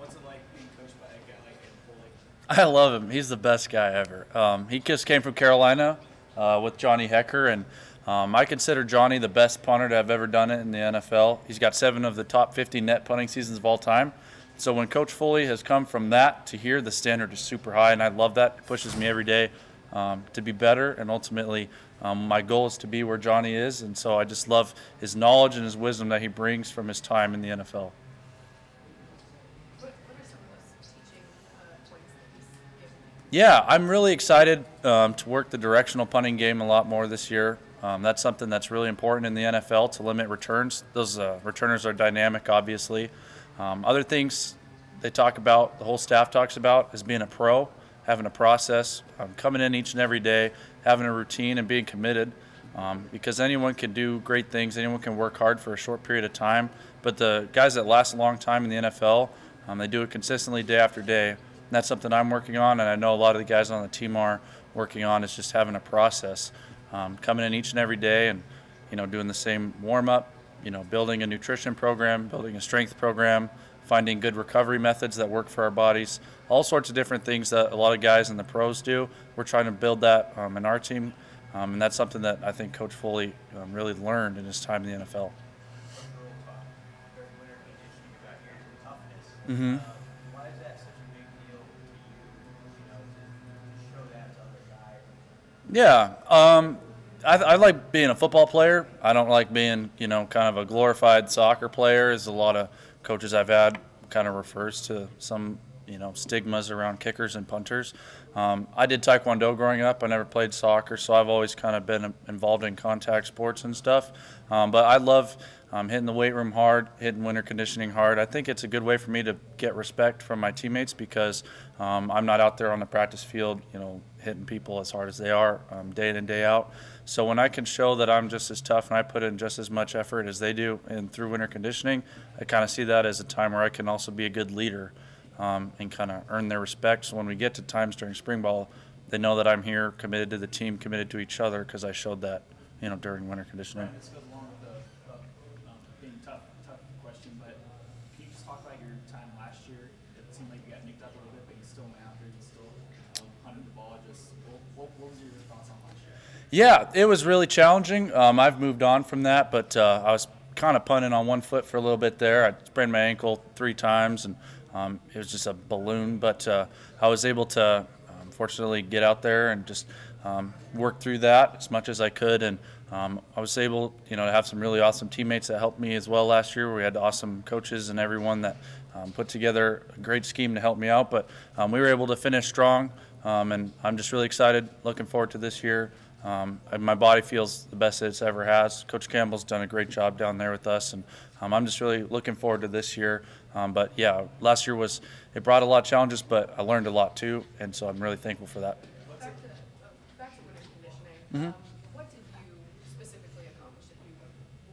What's it like being coached by a guy like Foley? I love him. He's the best guy ever. He just came from Carolina with Johnny Hecker, and I consider Johnny the best punter to have ever done it in the NFL. He's got 7 of the top 50 net punting seasons of all time. So when Coach Foley has come from that to here, the standard is super high, and I love that. It pushes me every day to be better, and ultimately my goal is to be where Johnny is, and so I just love his knowledge and his wisdom that he brings from his time in the NFL. What are some of those teaching points that he's given you? Yeah, I'm really excited to work the directional punting game a lot more this year. That's something that's really important in the NFL to limit returns. Those returners are dynamic, obviously. Other things they talk about, the whole staff talks about, is being a pro, having a process, coming in each and every day, having a routine, and being committed. Because anyone can do great things, anyone can work hard for a short period of time, but the guys that last a long time in the NFL, they do it consistently day after day. And that's something I'm working on, and I know a lot of the guys on the team are working on, is just having a process, coming in each and every day and doing the same warm-up, building a nutrition program, building a strength program, finding good recovery methods that work for our bodies, all sorts of different things that a lot of guys in the pros do. We're trying to build that in our team, and that's something that I think Coach Foley really learned in his time in the NFL. Mm-hmm. Why is that such a big deal to show that to other guys? Yeah, I like being a football player. I don't like being, kind of a glorified soccer player, as a lot of coaches I've had kind of refers to some, stigmas around kickers and punters. I did Taekwondo growing up. I never played soccer, so I've always kind of been involved in contact sports and stuff. But I love hitting the weight room hard, hitting winter conditioning hard. I think it's a good way for me to get respect from my teammates because I'm not out there on the practice field, hitting people as hard as they are day in and day out. So when I can show that I'm just as tough and I put in just as much effort as they do and through winter conditioning, I kind of see that as a time where I can also be a good leader and kind of earn their respect. So when we get to times during spring ball, they know that I'm here, committed to the team, committed to each other, because I showed that, during winter conditioning. This goes along with the being tough question, but can you just talk about your time last year? It seemed like you got nicked up a little bit, but you still went out there, you still hunted the ball. What was your thoughts on last year? Yeah, it was really challenging. I've moved on from that, but I was kind of punting on one foot for a little bit there. I sprained my ankle 3 times, and it was just a balloon. But I was able to, fortunately, get out there and just work through that as much as I could. And I was able, to have some really awesome teammates that helped me as well last year. We had awesome coaches and everyone that put together a great scheme to help me out. But we were able to finish strong, and I'm just really excited, looking forward to this year. My body feels the best it's ever has. Coach Campbell's done a great job down there with us, and I'm just really looking forward to this year. But yeah, last year it brought a lot of challenges, but I learned a lot too, and so I'm really thankful for that. Back to winter conditioning. Mm-hmm. What did you specifically accomplish that you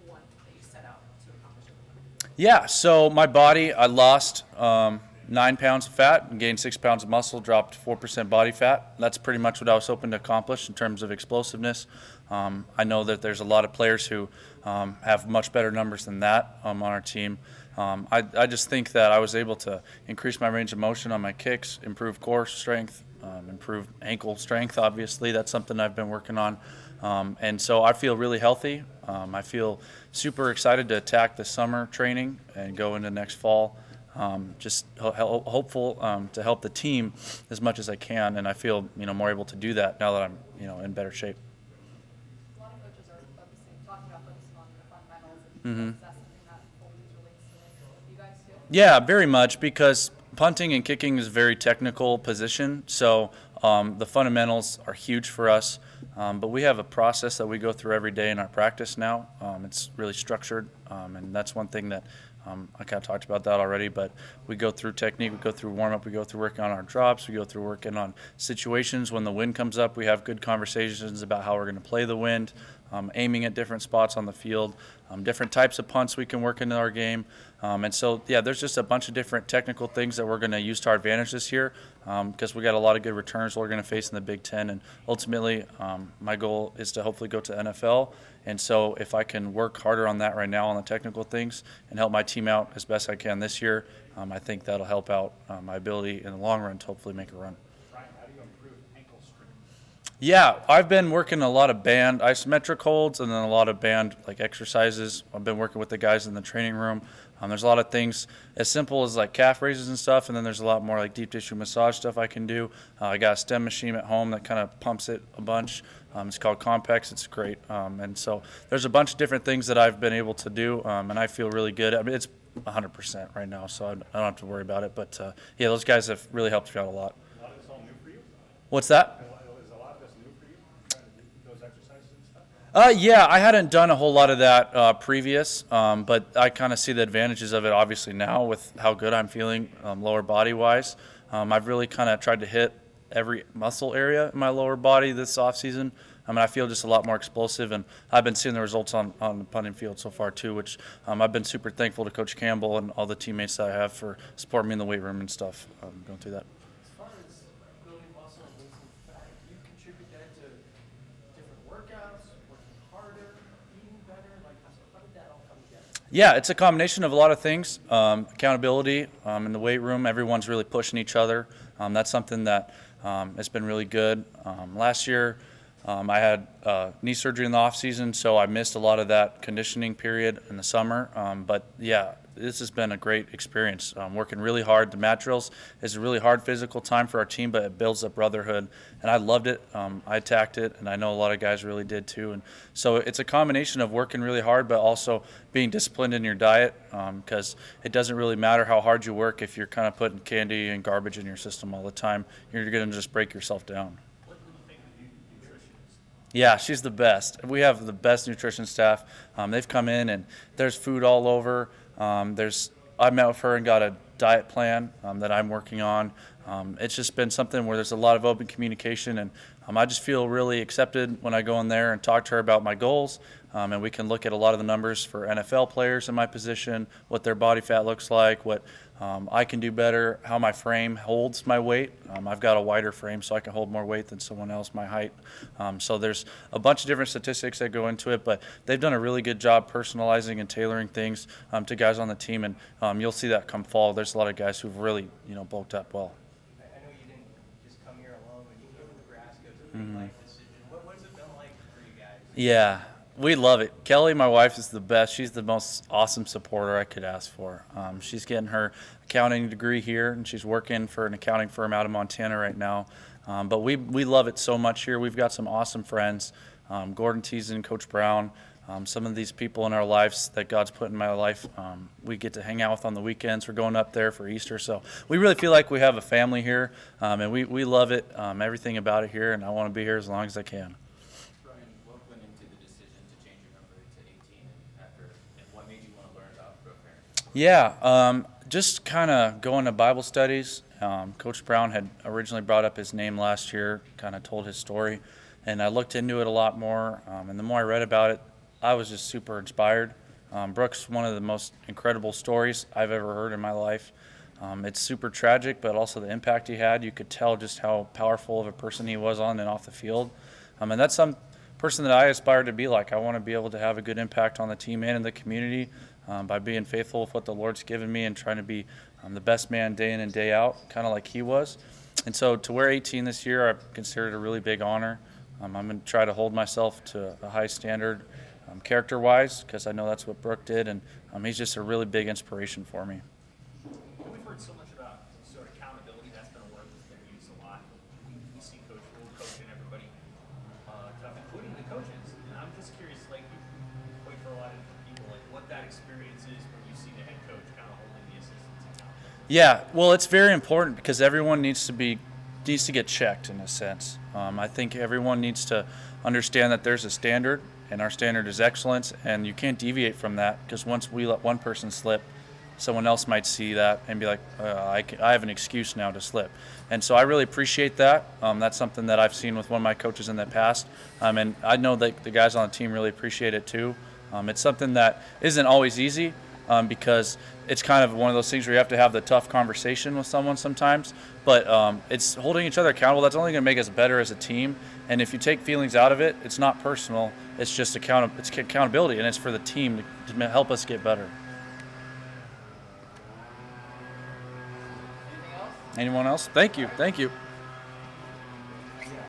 want that you set out to accomplish in the winter? Yeah, so my body, I lost 9 pounds of fat and gained 6 pounds of muscle, dropped 4% body fat. That's pretty much what I was hoping to accomplish in terms of explosiveness. I know that there's a lot of players who have much better numbers than that on our team. I just think that I was able to increase my range of motion on my kicks, improve core strength, improve ankle strength, obviously. That's something I've been working on. And so I feel really healthy. I feel super excited to attack the summer training and go into next fall. Just hopeful to help the team as much as I can, and I feel more able to do that now that I'm in better shape. A lot of coaches are talking about focusing on the fundamentals. Mm-hmm. Is that something that Foley relates to you guys too? Yeah, very much, because punting and kicking is a very technical position, so the fundamentals are huge for us. But we have a process that we go through every day in our practice now. It's really structured, and that's one thing that I kind of talked about that already, but we go through technique, we go through warm-up, we go through working on our drops, we go through working on situations when the wind comes up. We have good conversations about how we're going to play the wind. aiming at different spots on the field, different types of punts we can work into our game. And so, yeah, there's just a bunch of different technical things that we're going to use to our advantage this year because we got a lot of good returners we're going to face in the Big Ten. And ultimately, my goal is to hopefully go to NFL. And so if I can work harder on that right now on the technical things and help my team out as best I can this year, I think that'll help out my ability in the long run to hopefully make a run. Ryan, how do you improve ankle strength? Yeah, I've been working a lot of band isometric holds and then a lot of band like exercises. I've been working with the guys in the training room. There's a lot of things as simple as like calf raises and stuff, and then there's a lot more like deep tissue massage stuff I can do. I got a stem machine at home that kind of pumps it a bunch. It's called Compex. It's great. And so there's a bunch of different things that I've been able to do, and I feel really good. I mean, it's 100% right now, so I don't have to worry about it. But, yeah, those guys have really helped me out a lot. A lot of this all new for you? What's that? Is a lot of this new for you, trying to do those exercises and stuff? Yeah, I hadn't done a whole lot of that previous, but I kind of see the advantages of it obviously now with how good I'm feeling lower body-wise. I've really kind of tried to hit every muscle area in my lower body this offseason. I feel just a lot more explosive, and I've been seeing the results on the punting field so far too, which I've been super thankful to Coach Campbell and all the teammates that I have for supporting me in the weight room and stuff going through that. As far as building muscle and losing fat, do you contribute that to different workouts, working harder, eating better? Like, how did that all come together? Yeah, it's a combination of a lot of things. Accountability in the weight room, everyone's really pushing each other. That's something that has been really good. Last year, I had knee surgery in the off season, so I missed a lot of that conditioning period in the summer. But yeah, this has been a great experience. Working really hard. The mat drills is a really hard physical time for our team, but it builds up brotherhood, and I loved it. I attacked it, and I know a lot of guys really did too. And so it's a combination of working really hard, but also being disciplined in your diet, because it doesn't really matter how hard you work if you're kind of putting candy and garbage in your system all the time. You're going to just break yourself down. Yeah, she's the best. We have the best nutrition staff. They've come in and there's food all over. I met with her and got a diet plan that I'm working on. It's just been something where there's a lot of open communication, and I just feel really accepted when I go in there and talk to her about my goals. And we can look at a lot of the numbers for NFL players in my position, what their body fat looks like, what I can do better, how my frame holds my weight. I've got a wider frame, so I can hold more weight than someone else my height. So there's a bunch of different statistics that go into it, but they've done a really good job personalizing and tailoring things to guys on the team, and you'll see that come fall. There's a lot of guys who've really, bulked up well. I know you didn't just come here alone. When you came to Nebraska, it was a big life decision. What's it been like for you guys? Yeah, we love it. Kelly, my wife, is the best. She's the most awesome supporter I could ask for. She's getting her accounting degree here, and she's working for an accounting firm out of Montana right now. But we love it so much here. We've got some awesome friends. Gordon Teason, Coach Brown, some of these people in our lives that God's put in my life, we get to hang out with on the weekends. We're going up there for Easter. So we really feel like we have a family here, and we love it, everything about it here, and I want to be here as long as I can. Brian, what went into the decision to change your number to 18 and what made you want to learn about growth parenting? Yeah, just kind of going to Bible studies. Coach Brown had originally brought up his name last year, kind of told his story, and I looked into it a lot more, and the more I read about it, I was just super inspired. Brooks, one of the most incredible stories I've ever heard in my life. It's super tragic, but also the impact he had. You could tell just how powerful of a person he was on and off the field. And that's some person that I aspire to be like. I want to be able to have a good impact on the team and in the community by being faithful with what the Lord's given me and trying to be the best man day in and day out, kind of like he was. And so to wear 18 this year, I consider it a really big honor. I'm going to try to hold myself to a high standard character-wise, because I know that's what Brooke did, and he's just a really big inspiration for me. We've heard so much about sort of accountability. That's been a word that's been used a lot. We see Coach Rule coaching everybody tough, including the coaches. And I'm just curious, like, wait for a lot of people, like, what that experience is when you see the head coach kind of holding the assistants accountable. Yeah, well, it's very important because everyone needs to get checked in a sense. I think everyone needs to understand that there's a standard, and our standard is excellence, and you can't deviate from that, because once we let one person slip, someone else might see that and be like, I have an excuse now to slip. And so I really appreciate that. That's something that I've seen with one of my coaches in the past. And I know that the guys on the team really appreciate it too. It's something that isn't always easy because it's kind of one of those things where you have to have the tough conversation with someone sometimes. But it's holding each other accountable. That's only going to make us better as a team. And if you take feelings out of it, it's not personal. It's just accountability, and it's for the team to help us get better. Anything else? Anyone else? Thank you.